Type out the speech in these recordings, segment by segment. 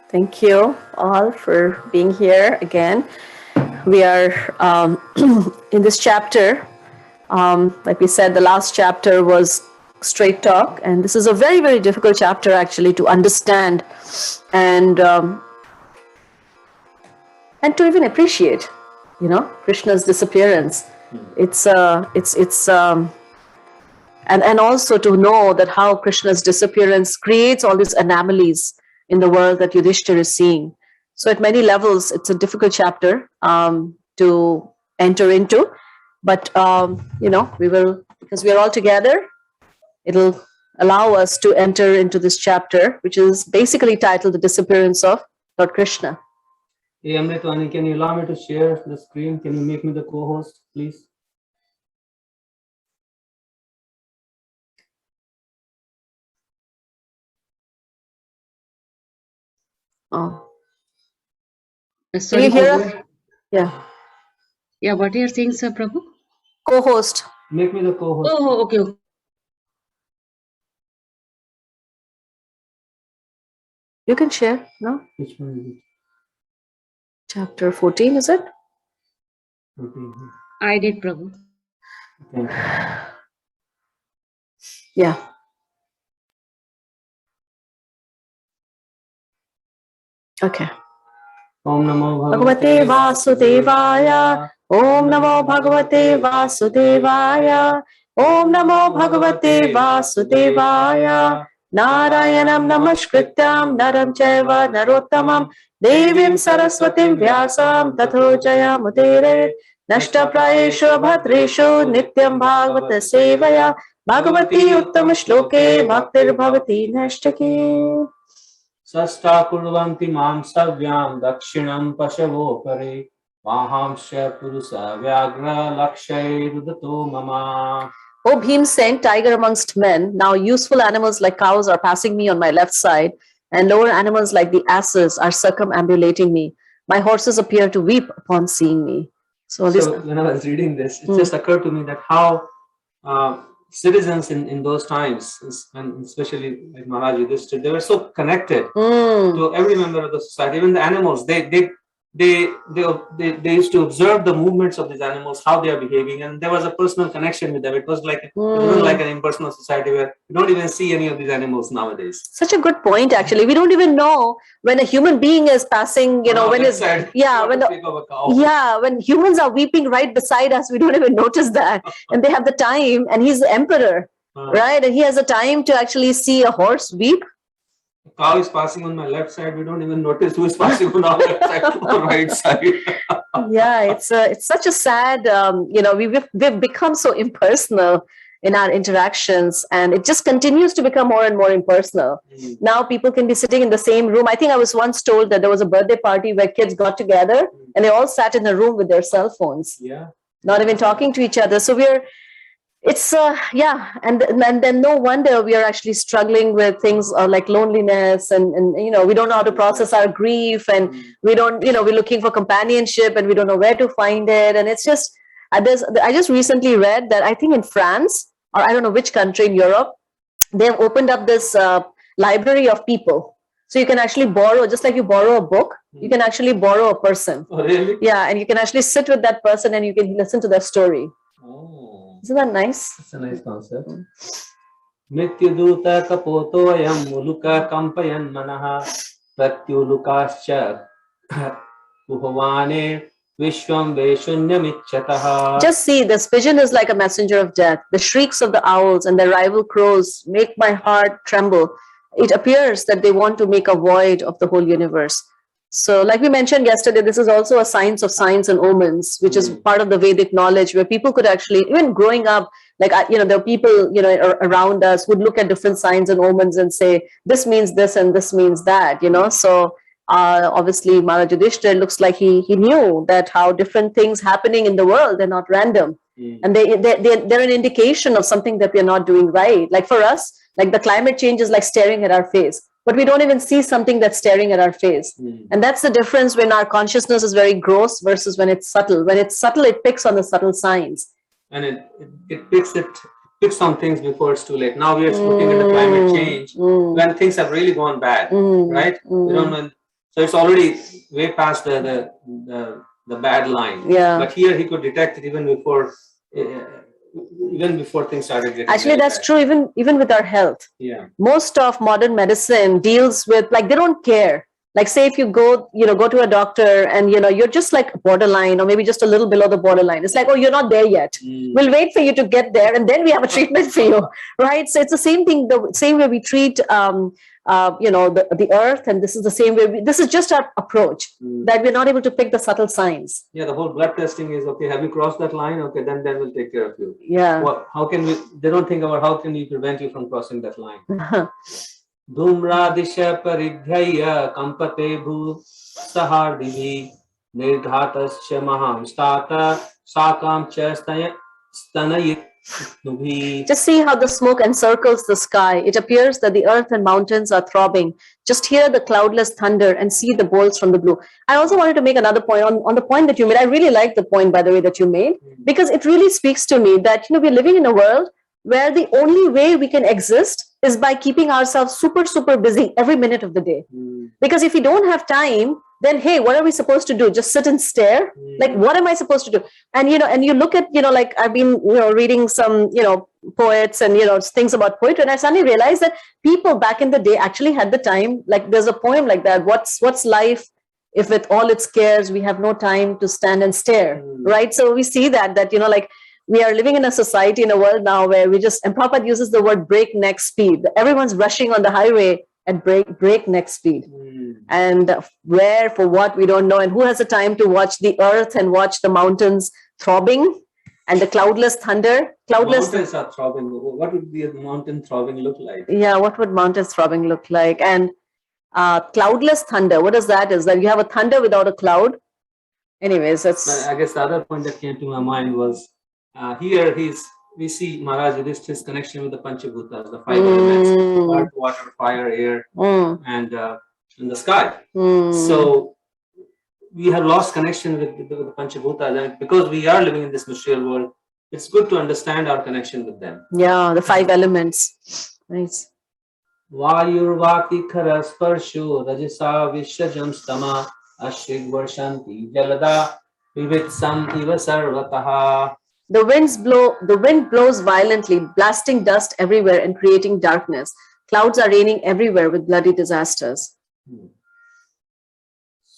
Thank you all for being here again. We are in this chapter. Like we said, the last chapter was straight talk, and this is a very, very difficult chapter actually to understand and to even appreciate. Krishna's disappearance. And also to know that how Krishna's disappearance creates all these anomalies in the world that Yudhishthira is seeing. So at many levels, it's a difficult chapter to enter into. But, we will, because we are all together, it'll allow us to enter into this chapter, which is basically titled The Disappearance of Lord Krishna. Hey, Amritwani, can you allow me to share the screen? Can you make me the co-host, please? Oh. Sorry, can you hear us? Yeah. Yeah, what are you saying, sir, Prabhu? Co-host. Make me the co-host. Oh, okay. You can share, no? Which one is it? Chapter 14, is it? 14. I did, Prabhu. Thank you. Yeah. Okay. Om Namo Bhagavate Vasudevaya. Om Namo Bhagavate Vasudevaya. Om Namo Bhagavate Vasudevaya. Narayanam Namaskrityam Naram Chaiva Narottamam Devim Saraswatim Vyasam Tatho Jayamudire Nashta Prayeshu Bhadreshu Nityam Bhagavata Sevaya Bhagavati Uttama Shloke Bhaktir Bhavati Nashtaki. Sasta kurvanti mam savyam dakshinam pashavo pare mahamsya purusa vyagra lakshay rudato mama. O Bhim sent tiger amongst men. Now useful animals like cows are passing me on my left side, and lower animals like the asses are circumambulating me. My horses appear to weep upon seeing me. So when I was reading this, it just occurred to me that how citizens in those times, and especially like Maharaj Yudhishthira, they were so connected to every member of the society. Even the animals, they used to observe the movements of these animals, how they are behaving, and there was a personal connection with them. It was like it wasn't like an impersonal society where you don't even see any of these animals nowadays. Such a good point, actually. We don't even know when a human being is passing, when humans are weeping right beside us, we don't even notice that. And they have the time, and he's the emperor, right? And he has the time to actually see a horse weep. A cow is passing on my left side, we don't even notice who is passing on our left side or right side. Yeah, it's such a sad, we've become so impersonal in our interactions, and it just continues to become more and more impersonal. Now people can be sitting in the same room. I think I was once told that there was a birthday party where kids got together and they all sat in a room with their cell phones, not even talking to each other. So and then no wonder we are actually struggling with things like loneliness, and we don't know how to process our grief, and we don't, we're looking for companionship and we don't know where to find it. And it's just, I just recently read that I think in France, or I don't know which country in Europe, they've opened up this library of people. So you can actually borrow, just like you borrow a book, you can actually borrow a person. Oh, really? Yeah, and you can actually sit with that person and you can listen to their story. Isn't that nice? It's a nice concept. Mrityaduta kapoto ayam muluka kampayan manaha pratyulukascha bhuvane vishwam veshunyamichyataha. Just see, this pigeon is like a messenger of death. The shrieks of the owls and the rival crows make my heart tremble. It appears that they want to make a void of the whole universe. So like we mentioned yesterday, this is also a science of signs and omens, which is part of the Vedic knowledge, where people could actually, even growing up, like, there are people, around us would look at different signs and omens and say, this means this and this means that, So obviously, Maharaj Yudhishthira looks like he knew that how different things happening in the world, they're not random. And they're an indication of something that we're not doing right. Like for us, like the climate change is like staring at our face, but we don't even see something that's staring at our face. And that's the difference when our consciousness is very gross versus when it's subtle. When it's subtle, it picks on the subtle signs. And it picks on things before it's too late. Now we are looking at the climate change when things have really gone bad, right? We don't know. So it's already way past the bad line. Yeah. But here he could detect it even before things started getting Actually, very that's bad. true even with our health. Yeah. Most of modern medicine deals with, like, they don't care. Like, say if you go to a doctor and you're just like borderline or maybe just a little below the borderline. It's like, oh, you're not there yet. We'll wait for you to get there and then we have a treatment for you, right? So it's the same thing, the same way we treat the earth, and this is the same way. This is just our approach, that we're not able to pick the subtle signs. Yeah, the whole blood testing is, okay, have you crossed that line? Okay, then we'll take care of you. Yeah. How can we? They don't think about how can we prevent you from crossing that line. Dhumradisha paridhyaya kampate bhu sahardivi nirghatasya mahamstata sakam cha stanayit. Just see how the smoke encircles the sky. It appears that the earth and mountains are throbbing. Just hear the cloudless thunder and see the bolts from the blue. I also wanted to make another point on the point that you made. I really like the point, by the way, that you made, because it really speaks to me that we're living in a world where the only way we can exist is by keeping ourselves super, super busy every minute of the day. Because if we don't have time, then hey, what are we supposed to do? Just sit and stare? Like, what am I supposed to do? And you look at, like, I've been reading some poets and things about poetry, and I suddenly realized that people back in the day actually had the time. Like, there's a poem like that, what's life if with all its cares we have no time to stand and stare, right? So we see that like, we are living in a society, in a world now where and Prabhupada uses the word breakneck speed. Everyone's rushing on the highway at breakneck speed. And where, for what, we don't know. And who has the time to watch the earth and watch the mountains throbbing and the cloudless thunder? Mountains are throbbing. What would the mountain throbbing look like? Yeah, what would mountains throbbing look like? And cloudless thunder, what is that? Is that you have a thunder without a cloud? Anyways, that's... I guess the other point that came to my mind was, here we see Maharaj with his connection with the Panchabhutas, the five elements: earth, water, fire, air, and the sky. So we have lost connection with the Panchabhutas, and because we are living in this material world, it's good to understand our connection with them. Yeah, the five elements. Nice. Vayur vati khara sparsho rajasa vishajam stama ashrig varshanti jalada vivitsam iva sarvataha. The wind blows violently, blasting dust everywhere and creating darkness. Clouds are raining everywhere with bloody disasters.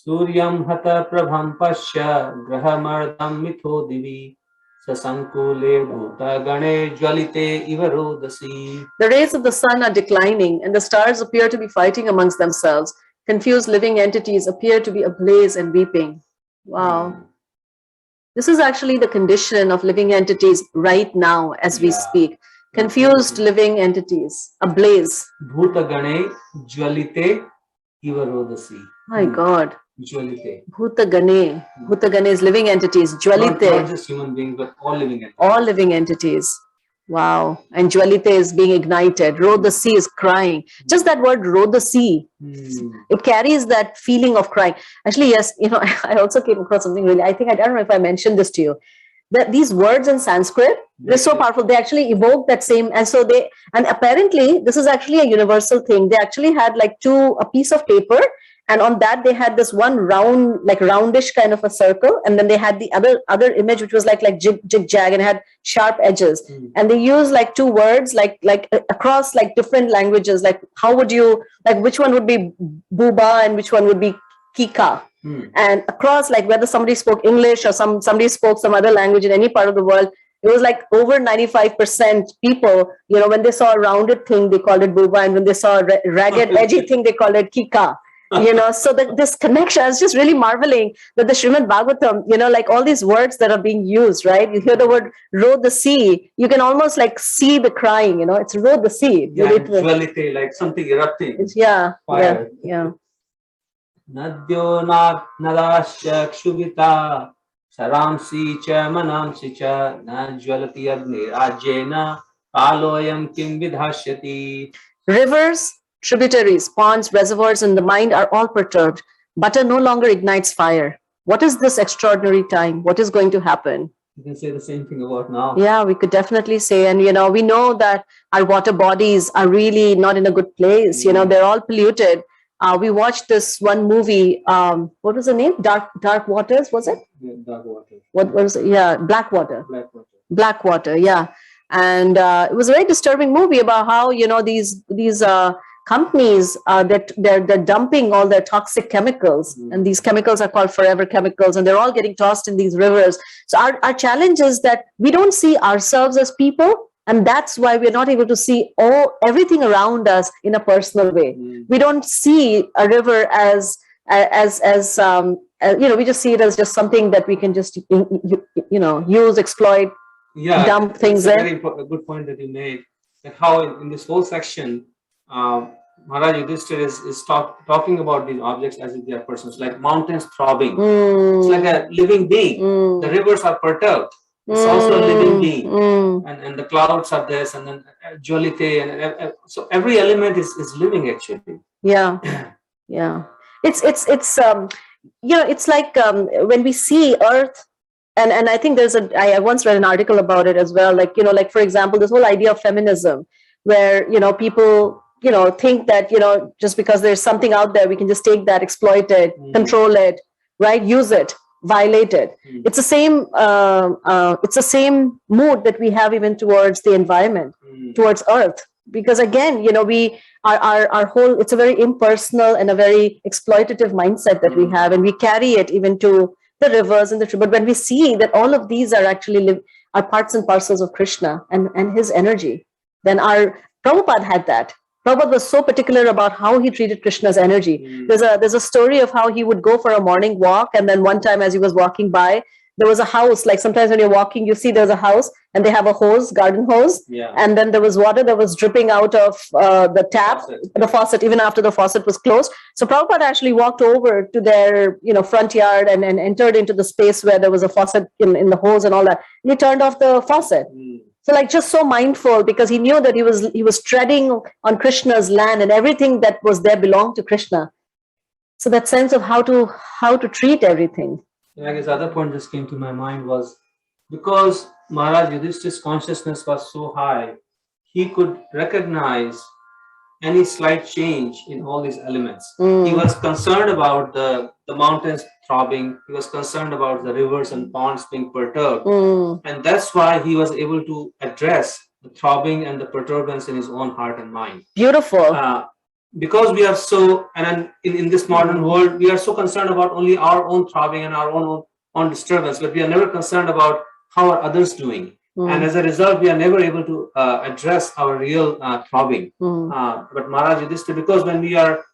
Suryam hata prabham pasya grahamardam mitho divi sasankule bhuta gane jwalite ivarodasi. The rays of the sun are declining and the stars appear to be fighting amongst themselves. Confused living entities appear to be ablaze and weeping. Wow. This is actually the condition of living entities right now as we speak. Confused living entities, ablaze. Bhuta gane jwalite ivarodasi. My God. Jwalite. Bhuta gane. Bhuta gane is living entities. Jwalite. Not just human beings, but all living entities. All living entities. Wow. And Jwalite is being ignited. Rodasi is crying. Just that word Rodasi, it carries that feeling of crying. Actually, yes, I also came across something really, I don't know if I mentioned this to you, that these words in Sanskrit, they're so powerful. They actually evoke that same, and apparently this is actually a universal thing. They actually had like a piece of paper, and on that they had this one roundish kind of a circle, and then they had the other image which was like jig jag and had sharp edges, and they used like two words like across like different languages, like how would you, like which one would be booba and which one would be kika, and across, like whether somebody spoke English or somebody spoke some other language in any part of the world, it was like over 95% people, when they saw a rounded thing they called it booba, and when they saw a ragged edgy thing they called it kika. So that this connection, I was just really marveling that the Srimad Bhagavatam, like all these words that are being used, right? You hear the word row the sea, you can almost like see the crying, it's row the sea. Yeah, jwalite, like something erupting. Fire. Nadyo nadasya kshubita saramsi cha manamsi cha na jwalati agni rajena aloyam kim vidhashyati. Rivers, tributaries, ponds, reservoirs in the mind are all perturbed. Butter no longer ignites fire. What is this extraordinary time? What is going to happen? You can say the same thing about now. Yeah, we could definitely say. And, we know that our water bodies are really not in a good place. They're all polluted. We watched this one movie. What was the name? Dark Waters, was it? Yeah, dark water. What was it? Yeah, Blackwater. Black water. Blackwater, yeah. And it was a very disturbing movie about how, you know, these companies that they're dumping all their toxic chemicals, and these chemicals are called forever chemicals, and they're all getting tossed in these rivers. So our challenge is that we don't see ourselves as people, and that's why we're not able to see everything around us in a personal way. We don't see a river as you know, we just see it as just something that we can just you know, use, exploit, dump things in. Very good point that you made, that how in this whole section, Maharaj Yudhishthira is talking about these objects as if they are persons, like mountains throbbing. It's like a living being. The rivers are perturbed. It's also a living being. And the clouds are this, and then Jolite, and so every element is living actually. Yeah, yeah. It's you know, it's like when we see Earth, and I think I once read an article about it as well. Like, you know, like for example, this whole idea of feminism, where, you know, people, you know, think that, you know, just because there's something out there, we can just take that, exploit it, control it, right? Use it, violate it. It's the same. It's the same mood that we have even towards the environment, towards Earth. Because again, you know, our whole, it's a very impersonal and a very exploitative mindset that we have, and we carry it even to the rivers and the tree. But when we see that all of these are actually are parts and parcels of Krishna and his energy, then our Prabhupada had that. Prabhupada was so particular about how he treated Krishna's energy. There's a story of how he would go for a morning walk, and then one time as he was walking by, there was a house. Like sometimes when you're walking, you see there's a house and they have a hose, garden hose, and then there was water that was dripping out of the tap, the faucet, even after the faucet was closed. So Prabhupada actually walked over to their, you know, front yard and entered into the space where there was a faucet in the hose and all that. And he turned off the faucet. So like just so mindful, because he knew that he was treading on Krishna's land, and everything that was there belonged to Krishna. So that sense of how to treat everything. I guess the other point just came to my mind was, because Maharaj Yudhishthira's consciousness was so high, he could recognize any slight change in all these elements. He was concerned about the mountains throbbing. He was concerned about the rivers and ponds being perturbed. And that's why he was able to address the throbbing and the perturbance in his own heart and mind. Beautiful. Because we are so, and in this modern world, we are so concerned about only our own throbbing and our own disturbance, but we are never concerned about how are others doing. And as a result, we are never able to address our real throbbing. But Maharaj Yudhishthira, because when we are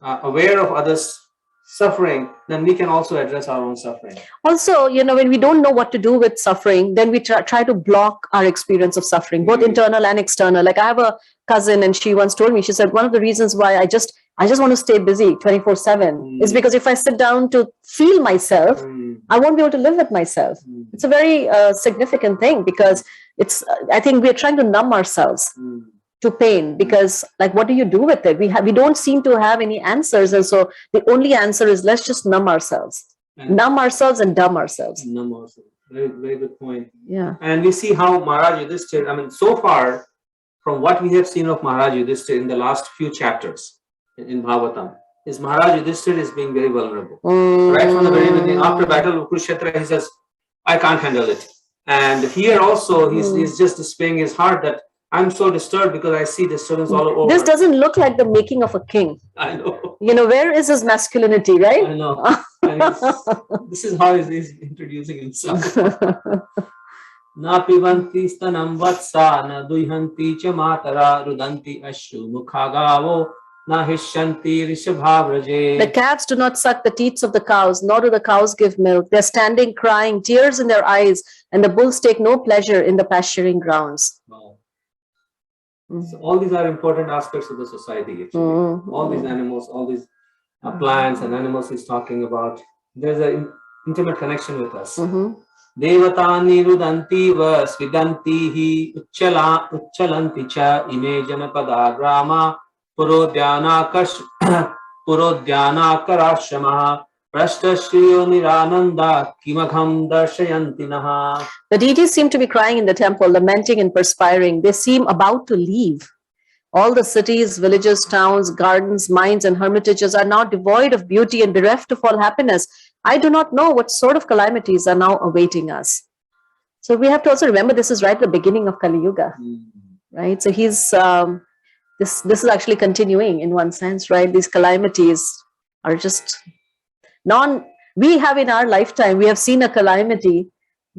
aware of others' suffering, then we can also address our own suffering. Also, you know, when we don't know what to do with suffering, then we try to block our experience of suffering, both internal and external. Like I have a cousin, and she once told me, she said, one of the reasons why I just want to stay busy 24/7 is because if I sit down to feel myself, I won't be able to live with myself. It's a very significant thing, because I think we're trying to numb ourselves to pain, because like, what do you do with it? We don't seem to have any answers. And so the only answer is, let's just numb ourselves, numb ourselves and dumb ourselves. Numb ourselves. Very, very good point. Yeah. And we see how Maharaj Yudhishthira, I mean, so far from what we have seen of Maharaj Yudhishthira in the last few chapters in Bhagavatam, is Maharaj Yudhishthira is being very vulnerable. Right from the very beginning, after battle of Kurukshetra, he says, I can't handle it. And here also, he's just displaying his heart that I'm so disturbed because I see disturbance all over. This doesn't look like the making of a king. I know. You know, where is his masculinity, right? I know. And this is how he's introducing himself. Na pivanti stanam vatsa na duhanti cha matara rudanti ashru mukhagavo na hishyanti rishabhavraje. The calves do not suck the teats of the cows, nor do the cows give milk. They're standing crying, tears in their eyes, and the bulls take no pleasure in the pasturing grounds. Wow. So all these are important aspects of the society. Actually. All these animals, all these plants and animals he's talking about, there's an intimate connection with us. Devatani rudanti va svidanti hi uchchalanti cha ime janapada grama purodhyanakarashamaha prashtashriyo nirananda kimagham darshayanti naha. The deities seem to be crying in the temple, lamenting and perspiring. They seem about to leave. All the cities, villages, towns, gardens, mines, and hermitages are now devoid of beauty and bereft of all happiness. I do not know what sort of calamities are now awaiting us. So we have to also remember this is right at the beginning of Kali Yuga, right? So he's this is actually continuing in one sense, right? These calamities are just we have in our lifetime, we have seen a calamity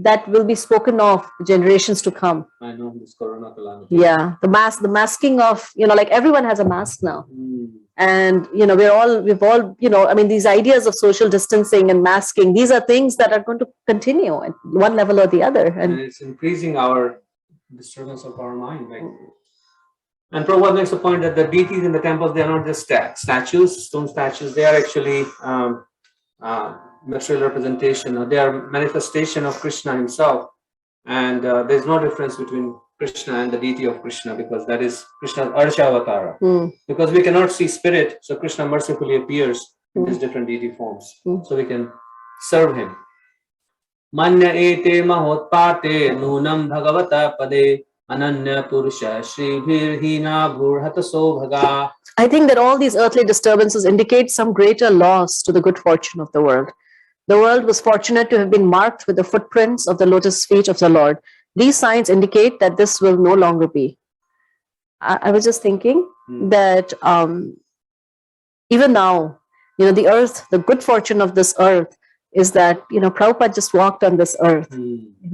that will be spoken of generations to come. I know this corona calamity. Yeah, the masking of, like everyone has a mask now. And, we've all, I mean, these ideas of social distancing and masking, these are things that are going to continue at one level or the other. And it's increasing our disturbance of our mind, right? And Prabhupada makes a point that the deities in the temples, they are not just statues, stone statues, they are actually material representation, or they are manifestation of Krishna himself. And there's no difference between Krishna and the deity of Krishna, because that is Krishna's Arsha Avatara. Because we cannot see spirit, so Krishna mercifully appears in these different deity forms, so we can serve him. Manya ete mahotpate nunam bhagavata pade ananya purusha shribhir hina bhurhataso bhaga. I think that all these earthly disturbances indicate some greater loss to the good fortune of the world. The world was fortunate to have been marked with the footprints of the lotus feet of the Lord. These signs indicate that this will no longer be. I was just thinking that even now, the earth, the good fortune of this earth is that, Prabhupada just walked on this earth,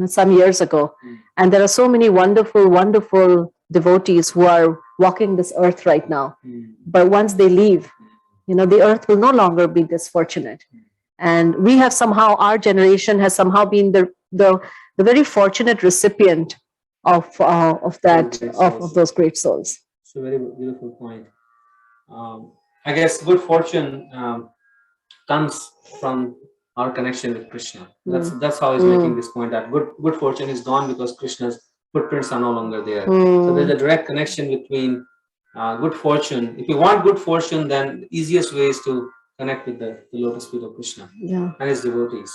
some years ago. And there are so many wonderful, wonderful devotees who are walking this earth right now. But once they leave, the earth will no longer be this fortunate. And we have somehow, our generation has somehow been the very fortunate recipient of those great souls. It's a very beautiful point. I guess good fortune comes from our connection with Krishna. That's how he's making this point, that good fortune is gone because Krishna's footprints are no longer there. So there's a direct connection between good fortune. If you want good fortune, then the easiest way is to connect with the lotus feet of Krishna and his devotees.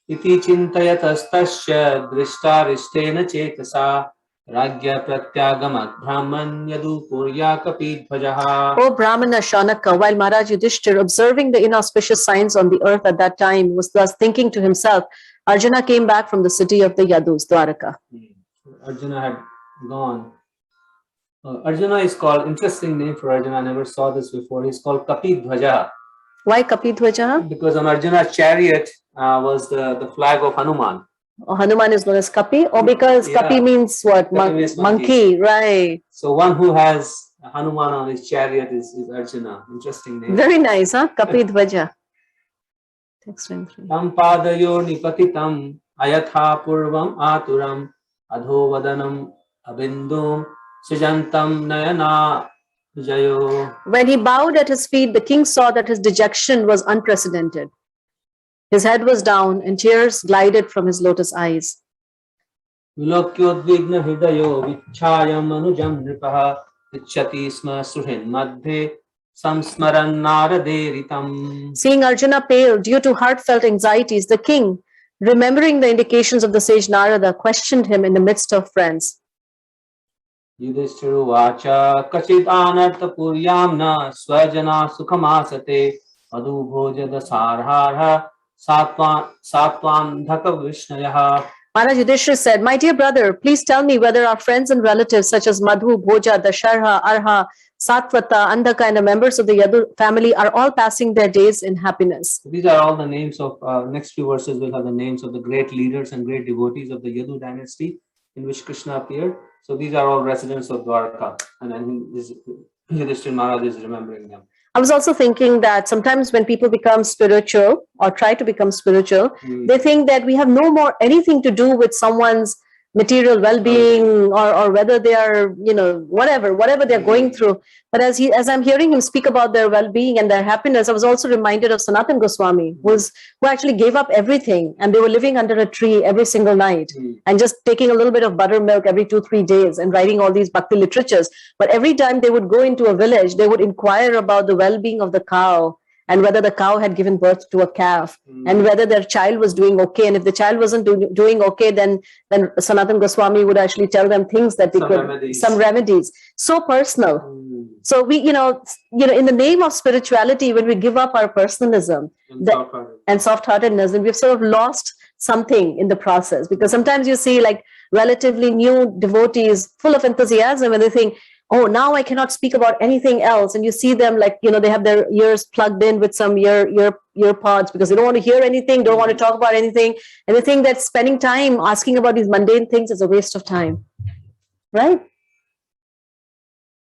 Iti chintayatastasya drishtarishtena chetasa ragya pratyagamat brahman yadu purya kapidvajaha. O Brahmana Shanaka, while Maharaj Yudhishthir, observing the inauspicious signs on the earth at that time, was thus thinking to himself, Arjuna came back from the city of the Yadus, Dwaraka. Arjuna had gone. Arjuna is called, interesting name for Arjuna, I never saw this before. He's called Kapidvaja. Why Kapidvaja? Because on Arjuna's chariot was the flag of Hanuman. Hanuman is known as Kapi, or because Kapi means what? Kapi means monkey, right? So one who has Hanuman on his chariot is Arjuna. Interesting name. Very nice, huh? Kapidvaja. Text 23. Tam padayo nipatitam ayatha purvam aturam adhovadanam abindum sijantam nayana jayo. When he bowed at his feet, the king saw that his dejection was unprecedented. His head was down and tears glided from his lotus eyes. Vilokyodvigna hridayo vichayam anujam nripaha vichati sma suhin madhe samsmaran naraderitam. Seeing Arjuna pale due to heartfelt anxieties, the king, remembering the indications of the sage Narada, questioned him in the midst of friends. Yudhishthira vacha kachit anartha puryamna swajana sukhamasate adu bhoja dasarharha satvam dhaka vishnayah. Maharaj Yudhishthira said, my dear brother, please tell me whether our friends and relatives such as Madhu, Bhoja, Dasharha, Arha, Satvata, Andhaka, and the members of the Yadu family are all passing their days in happiness. These are all the names of, next few verses will have the names of the great leaders and great devotees of the Yadu dynasty in which Krishna appeared. So these are all residents of Dwarka, and then Yudhishthira Maharaj is remembering them. I was also thinking that sometimes when people become spiritual or try to become spiritual, they think that we have no more anything to do with someone's material well-being or whether they are, whatever they're going through. But as I'm hearing him speak about their well-being and their happiness, I was also reminded of Sanatana Goswami, who actually gave up everything, and they were living under a tree every single night and just taking a little bit of buttermilk every 2-3 days and writing all these bhakti literatures. But every time they would go into a village, they would inquire about the well-being of the cow and whether the cow had given birth to a calf, and whether their child was doing okay. And if the child wasn't doing okay, then Sanatana Goswami would actually tell them things that they some remedies. So personal. So we, in the name of spirituality, when we give up our personalism and soft-heartedness, and we've sort of lost something in the process. Because sometimes you see like relatively new devotees full of enthusiasm, and they think, oh, now I cannot speak about anything else. And you see them like, they have their ears plugged in with some ear pods because they don't want to hear anything, don't want to talk about anything. And they think that spending time asking about these mundane things is a waste of time. Right?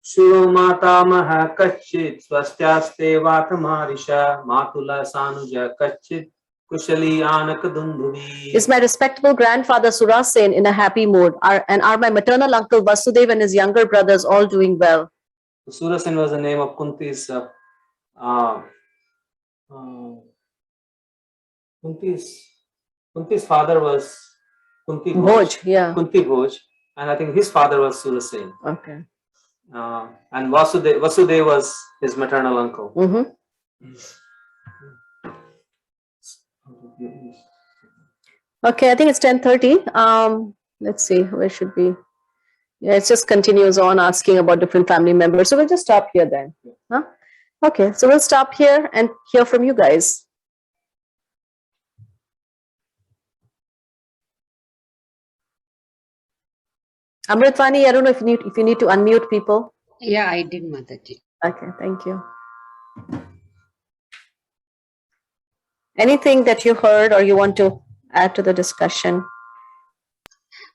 Shuro matamaha kachit swastyaste vatamarisha matula sanuja kachit kushali anakadundhuvi. Is my respectable grandfather Surasen in a happy mood? Are my maternal uncle Vasudev and his younger brothers all doing well? Surasen was the name of Kunti's father was Kunti Bhoj. Yeah. Kunti Bhoj, and I think his father was Surasen. Okay. And Vasudev was his maternal uncle. Okay, I think it's 10:30. Let's see, where should we? Yeah, it just continues on asking about different family members. So we'll just stop here then. Huh? Okay, so we'll stop here and hear from you guys. Amritvani, I don't know if you need to unmute people. Yeah, I did, Mataji. Okay, thank you. Anything that you heard or you want to add to the discussion?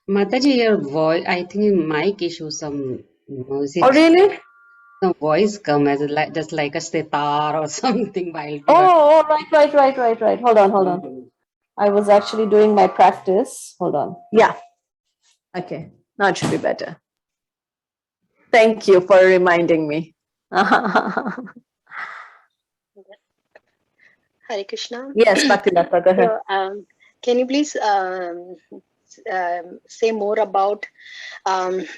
Mataji, your voice, I think in mic issue, some music. Oh, really? Some voice come as just like a sitar or something while. Oh, right. Hold on. I was actually doing my practice. Hold on. Yeah. Okay. Now it should be better. Thank you for reminding me. Hare Krishna. Yes, Bhaktilata, go ahead. So, can you please say more about,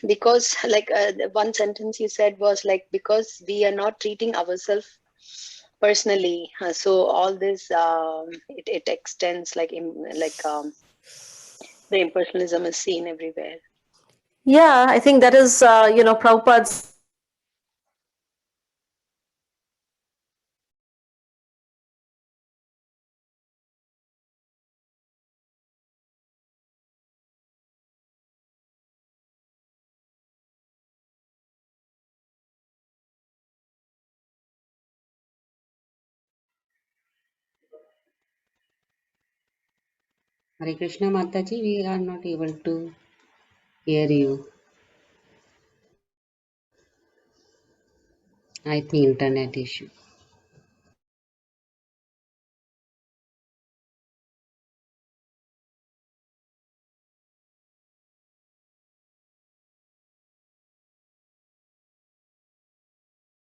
because like one sentence you said was like, because we are not treating ourselves personally, so all this it extends like the impersonalism is seen everywhere. Yeah, I think that is Prabhupada's Hare Krishna, Mataji, we are not able to hear you. I think internet issue.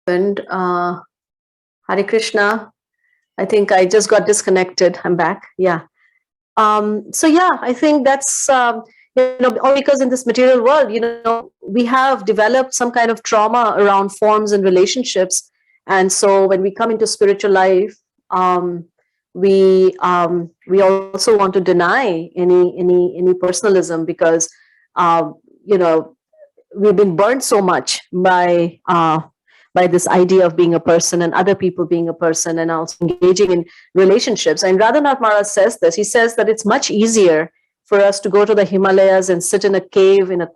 and Hare Krishna. I think I just got disconnected. I'm back. Yeah. So yeah, I think that's all because in this material world, we have developed some kind of trauma around forms and relationships, and so when we come into spiritual life, we also want to deny any personalism because we've been burned so much by this idea of being a person and other people being a person and also engaging in relationships. And Radhanath Maharaj says this. He says that it's much easier for us to go to the Himalayas and sit in a cave in a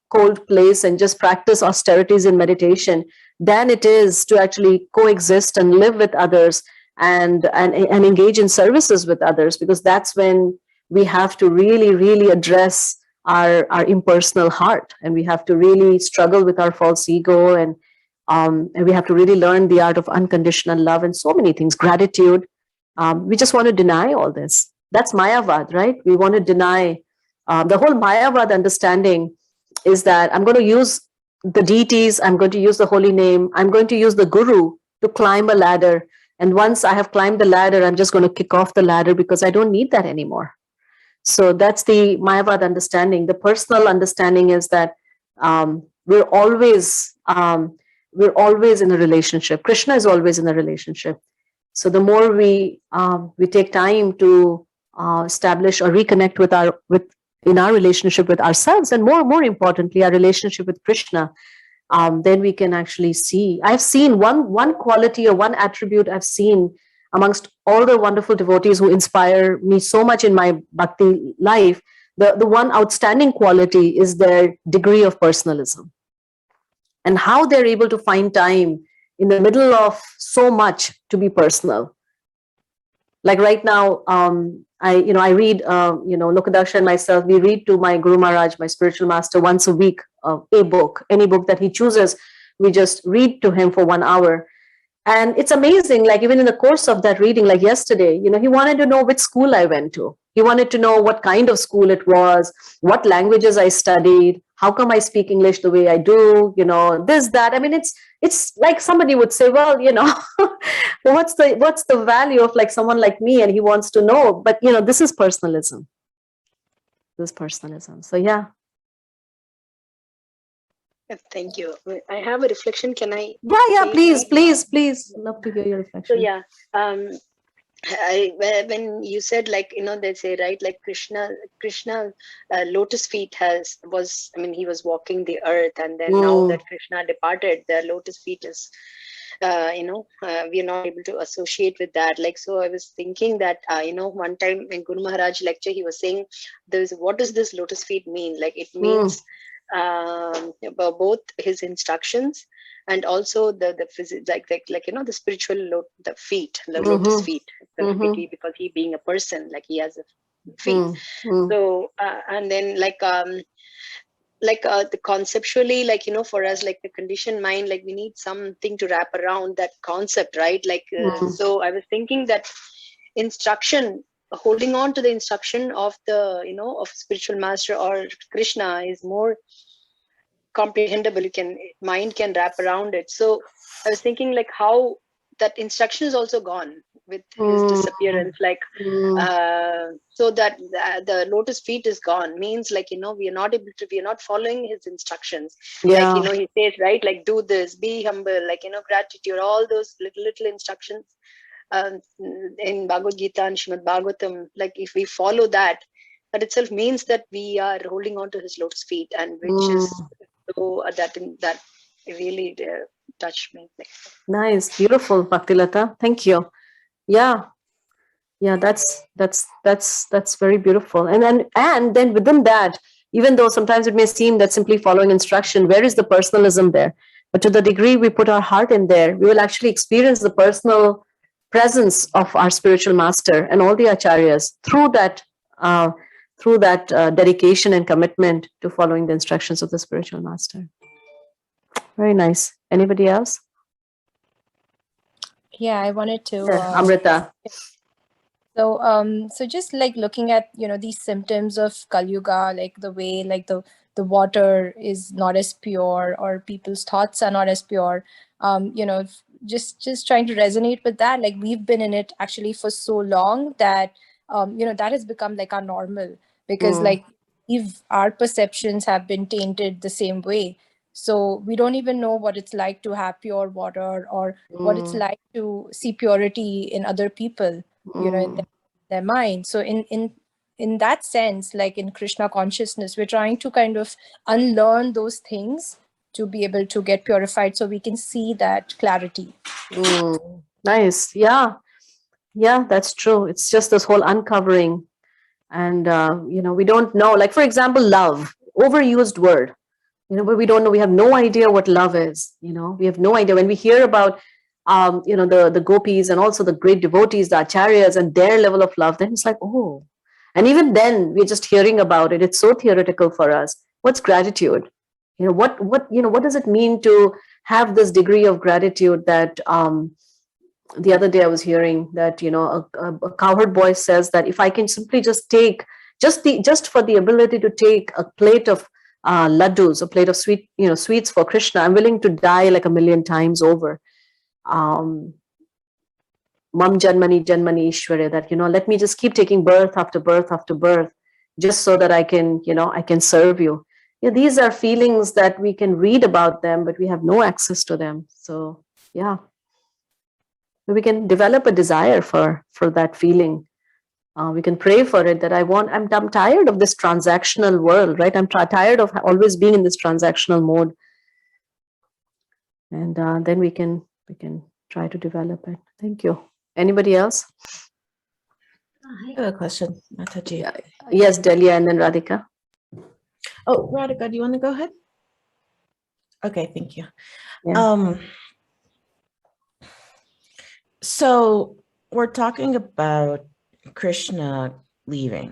cold place and just practice austerities in meditation than it is to actually coexist and live with others and engage in services with others, because that's when we have to really address our impersonal heart, and we have to really struggle with our false ego, and we have to really learn the art of unconditional love and so many things, gratitude. We just want to deny all this. That's Mayavad, right? We want to deny. The whole Mayavad understanding is that I'm going to use the deities, I'm going to use the holy name, I'm going to use the guru to climb a ladder. And once I have climbed the ladder, I'm just going to kick off the ladder because I don't need that anymore. So that's the Mayavad understanding. The personal understanding is that we're always in a relationship. Krishna is always in a relationship. So the more we take time to establish or reconnect with in our relationship with ourselves, and more importantly, our relationship with Krishna, then we can actually see. I've seen one quality or one attribute I've seen amongst all the wonderful devotees who inspire me so much in my bhakti life. The one outstanding quality is their degree of personalism, and how they're able to find time in the middle of so much to be personal. Like right now, I read, Lokadhyaksha and myself, we read to my Guru Maharaj, my spiritual master, once a week, a book, any book that he chooses. We just read to him for 1 hour. And it's amazing, like even in the course of that reading, like yesterday, he wanted to know which school I went to. He wanted to know what kind of school it was, what languages I studied, how come I speak English the way I do, this, that. I mean, it's like somebody would say, well, what's the value of like someone like me? And he wants to know, but this is personalism. This personalism. So yeah. Thank you. I have a reflection. Can I? Yeah, please. Love to hear your reflection. So yeah, when you said, like, they say, right, like Krishna lotus feet he was walking the earth, and then now that Krishna departed, the lotus feet is we are not able to associate with that. Like, so I was thinking that one time in Guru Maharaj lecture, he was saying, what does this lotus feet mean? Like, it means both his instructions and also the physics, like the spiritual the feet, the lotus feet, specifically because he being a person, like he has a feet. So and then the conceptually, like for us, like the conditioned mind, like we need something to wrap around that concept, right? Like so I was thinking that instruction, holding on to the instruction of the of spiritual master or Krishna is more comprehensible. Mind can wrap around it. So I was thinking, like, how that instruction is also gone with his disappearance, like so that the lotus feet is gone means, like, we are not following his instructions. Yeah. Like, he says, right, like, do this, be humble, like, gratitude, all those little instructions in Bhagavad Gita and Srimad Bhagavatam. Like, if we follow that itself means that we are holding on to his lotus feet, and which is so that really touched me. Nice, beautiful, Bhaktilata. Thank you. Yeah, that's very beautiful. And then within that, even though sometimes it may seem that simply following instruction, where is the personalism there? But to the degree we put our heart in there, we will actually experience the personal presence of our spiritual master and all the acharyas through that dedication and commitment to following the instructions of the spiritual master. Very nice. Anybody else? Yeah, I wanted to. Amrita. So just like looking at these symptoms of Kali Yuga, like the way like the water is not as pure, or people's thoughts are not as pure. Just trying to resonate with that. Like, we've been in it actually for so long that that has become like our normal, because like if our perceptions have been tainted the same way, so we don't even know what it's like to have pure water, or what it's like to see purity in other people, in their mind. So in that sense, like in Krishna consciousness, we're trying to kind of unlearn those things to be able to get purified, so we can see that clarity. Nice. Yeah, that's true. It's just this whole uncovering, and we don't know, like, for example, love, overused word, but we don't know, we have no idea what love is. We have no idea. When we hear about the gopis and also the great devotees, the acharyas, and their level of love, then it's like, oh. And even then we're just hearing about it, it's so theoretical for us. What's gratitude? What does it mean to have this degree of gratitude? That the other day I was hearing that a cowherd boy says that if I can simply just take just for the ability to take a plate of laddus, a plate of sweets for Krishna, I'm willing to die like 1,000,000 times over. Mam janmani janmani ishware, that let me just keep taking birth after birth after birth, just so that I can serve you. These are feelings that we can read about them, but we have no access to them. So yeah. We can develop a desire for that feeling. We can pray for it, that I'm tired of this transactional world, right? I'm tired of always being in this transactional mode. And then we can try to develop it. Thank you. Anybody else? I have a question, Mataji. Yeah. Yes, Delia and then Radhika. Oh, Radhika, do you want to go ahead? Okay, thank you. Yeah. So we're talking about Krishna leaving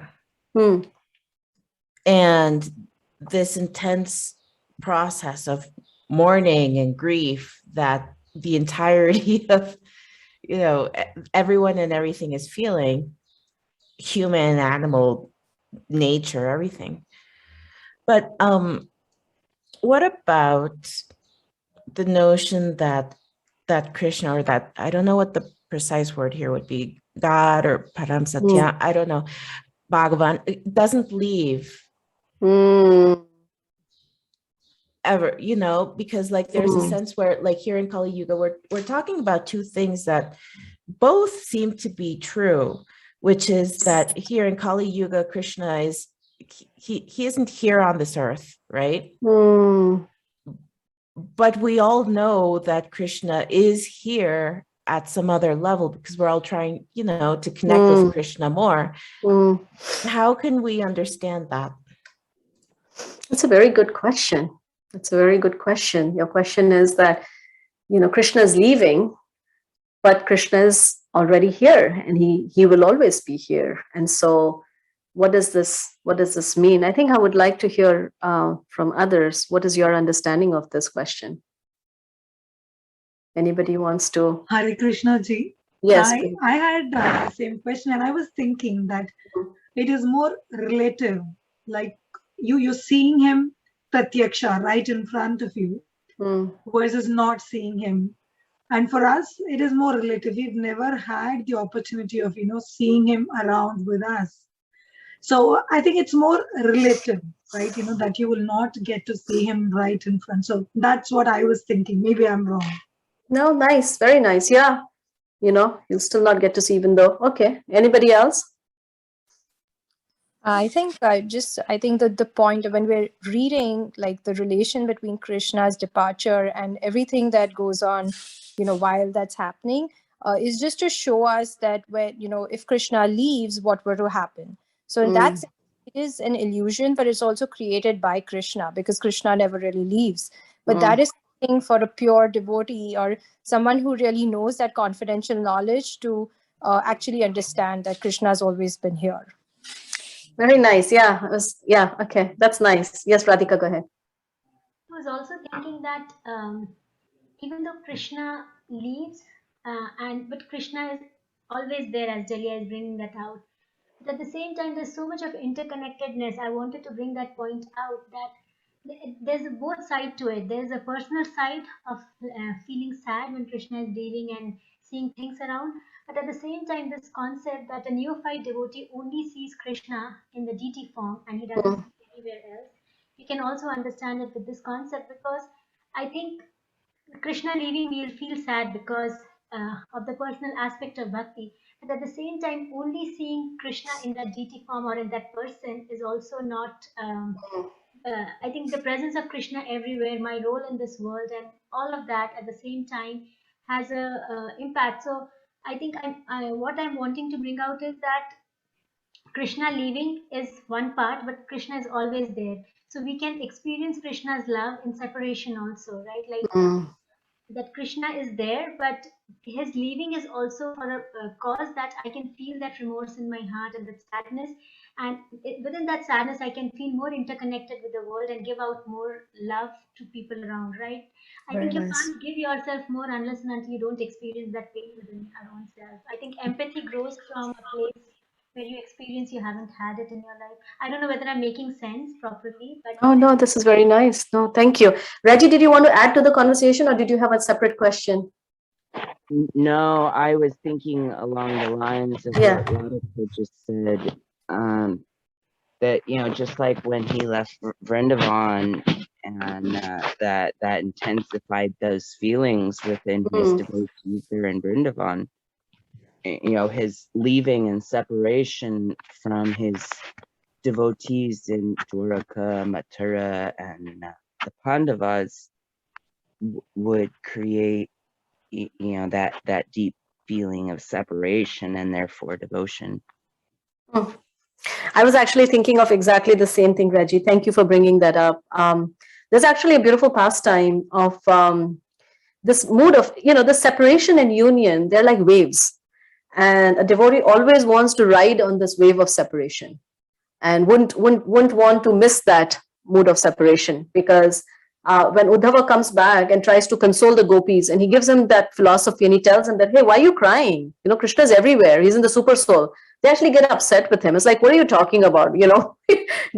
and this intense process of mourning and grief that the entirety of, everyone and everything is feeling, human, animal, nature, everything. But what about the notion that Krishna, or that, I don't know what the precise word here would be, God or Param Satya, I don't know, Bhagavan, it doesn't leave ever, because like there's a sense where, like here in Kali Yuga, we're talking about two things that both seem to be true, which is that here in Kali Yuga, Krishna is, he isn't here on this earth, right? But we all know that Krishna is here at some other level, because we're all trying, to connect with Krishna more. How can we understand that? That's a very good question. That's a very good question. Your question is that, Krishna is leaving, but Krishna is already here, and he will always be here. And so what does this mean? I think I would like to hear from others. What is your understanding of this question? Anybody wants to? Hare Krishna ji. Yes. I had the same question, and I was thinking that it is more relative. Like you're seeing him pratyaksha right in front of you, versus not seeing him. And for us, it is more relative. We've never had the opportunity of seeing him around with us. So I think it's more relative, right? That you will not get to see him right in front. So that's what I was thinking. Maybe I'm wrong. No, nice, very nice. Yeah, you'll still not get to see, even though. Okay, anybody else? I think that the point when we're reading like the relation between Krishna's departure and everything that goes on, while that's happening, is just to show us that when, if Krishna leaves, what were to happen. So in that sense, it is an illusion, but it's also created by Krishna, because Krishna never really leaves. But that is something for a pure devotee or someone who really knows that confidential knowledge to actually understand that Krishna has always been here. Very nice. Yeah. Yeah. Okay. That's nice. Yes, Radhika, go ahead. I was also thinking that even though Krishna leaves, but Krishna is always there, as Delia is bringing that out. But at the same time, there's so much of interconnectedness. I wanted to bring that point out, that there's a both side to it. There's a personal side of feeling sad when Krishna is leaving and seeing things around. But at the same time, this concept that a neophyte devotee only sees Krishna in the deity form and he doesn't see anywhere else. You can also understand it with this concept, because I think Krishna leaving, we'll feel sad because of the personal aspect of bhakti. But at the same time, only seeing Krishna in that deity form or in that person is also not. I think the presence of Krishna everywhere, my role in this world, and all of that at the same time has a impact. So I think what I'm wanting to bring out is that Krishna leaving is one part, but Krishna is always there. So we can experience Krishna's love in separation also, right? Like that Krishna is there, but his leaving is also for a cause that I can feel that remorse in my heart and that sadness. And within that sadness, I can feel more interconnected with the world and give out more love to people around, right? I think you can't give yourself more unless and until you don't experience that pain within our own self. I think empathy grows from a place where you experience you haven't had it in your life. I don't know whether I'm making sense properly, but oh no, this is very nice. No, thank you. Reggie, did you want to add to the conversation, or did you have a separate question? No, I was thinking along the lines of what Radhika just said. That just like when he left Vrindavan and that intensified those feelings within his devotees there in Vrindavan. His leaving and separation from his devotees in Dwaraka, Mathura, and the Pandavas would create, that deep feeling of separation and therefore devotion. I was actually thinking of exactly the same thing, Reggie. Thank you for bringing that up. There's actually a beautiful pastime of this mood of, the separation and union. They're like waves. And a devotee always wants to ride on this wave of separation and wouldn't want to miss that mood of separation, because when Uddhava comes back and tries to console the gopis, and he gives them that philosophy and he tells them that, hey, why are you crying? Krishna is everywhere. He's in the super soul. They actually get upset with him. It's like, what are you talking about?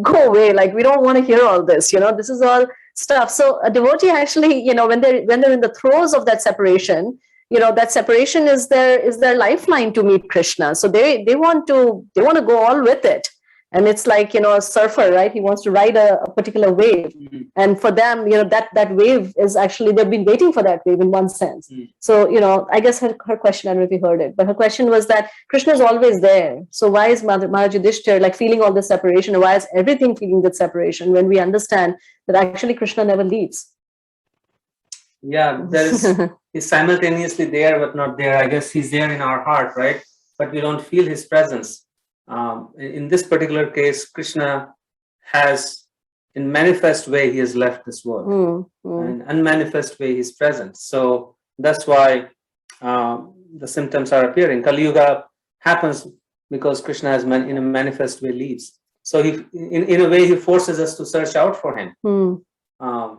Go away. Like, we don't want to hear all this. This is all stuff. So a devotee actually, when they're in the throes of that separation, that separation is their lifeline to meet Krishna. So they want to go all with it. And it's like, a surfer, right? He wants to ride a particular wave. And for them, that wave is actually, they've been waiting for that wave in one sense. So, I guess her question, I don't know if you heard it, but her question was that Krishna is always there. So why is Maharaj Yudhishthira like feeling all this separation? Or why is everything feeling that separation when we understand that actually Krishna never leaves? Yeah, he's simultaneously there but not there. I guess he's there in our heart, right? But we don't feel his presence. In this particular case, Krishna has, in manifest way, he has left this world. And unmanifest way, he's present. So that's why the symptoms are appearing. Kali Yuga happens because Krishna has in a manifest way leaves. So he, in a way, he forces us to search out for him.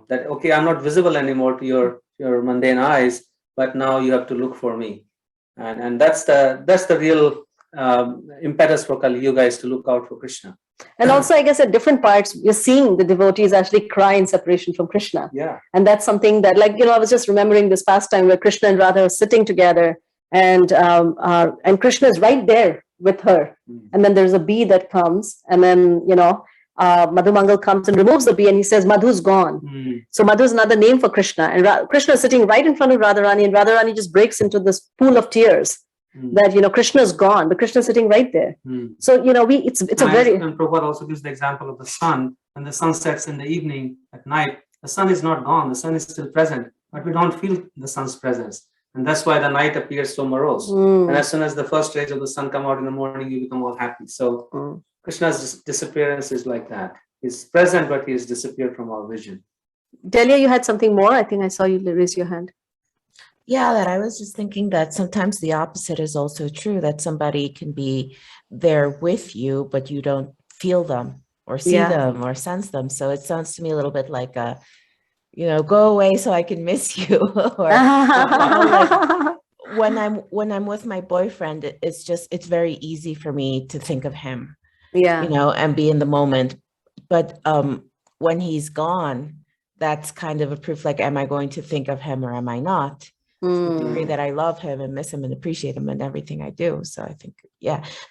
That, okay, I'm not visible anymore to your mundane eyes, but now you have to look for me. And that's the real impetus for Kali Yuga, is to look out for Krishna. And also, I guess at different parts, you're seeing the devotees actually cry in separation from Krishna. Yeah. And that's something that, like, I was just remembering this pastime where Krishna and Radha are sitting together, and Krishna is right there with her. And then there's a bee that comes, and then, Madhu Mangal comes and removes the bee, and he says, Madhu's gone. So Madhu is another name for Krishna. And Krishna is sitting right in front of Radharani, and Radharani just breaks into this pool of tears. That Krishna is gone, but Krishna is sitting right there. So it's a very. And Prabhupada also gives the example of the sun. When the sun sets in the evening, at night, the sun is not gone. The sun is still present, but we don't feel the sun's presence, and that's why the night appears so morose. And as soon as the first rays of the sun come out in the morning, you become all happy. So Krishna's disappearance is like that. He's present, but he has disappeared from our vision. Delia, you had something more? I think I saw you raise your hand. Yeah, that I was just thinking that sometimes the opposite is also true, that somebody can be there with you, but you don't feel them or see them or sense them. So it sounds to me a little bit like go away so I can miss you. Or like, when I'm with my boyfriend, it's very easy for me to think of him, and be in the moment. But when he's gone, that's kind of a proof, like, am I going to think of him or am I not? To the degree that I love him and miss him and appreciate him in everything I do. So I think,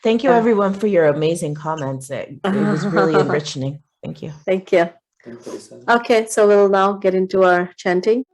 thank you everyone for your amazing comments. It was really enriching. Thank you. Thank you. Okay, so we'll now get into our chanting.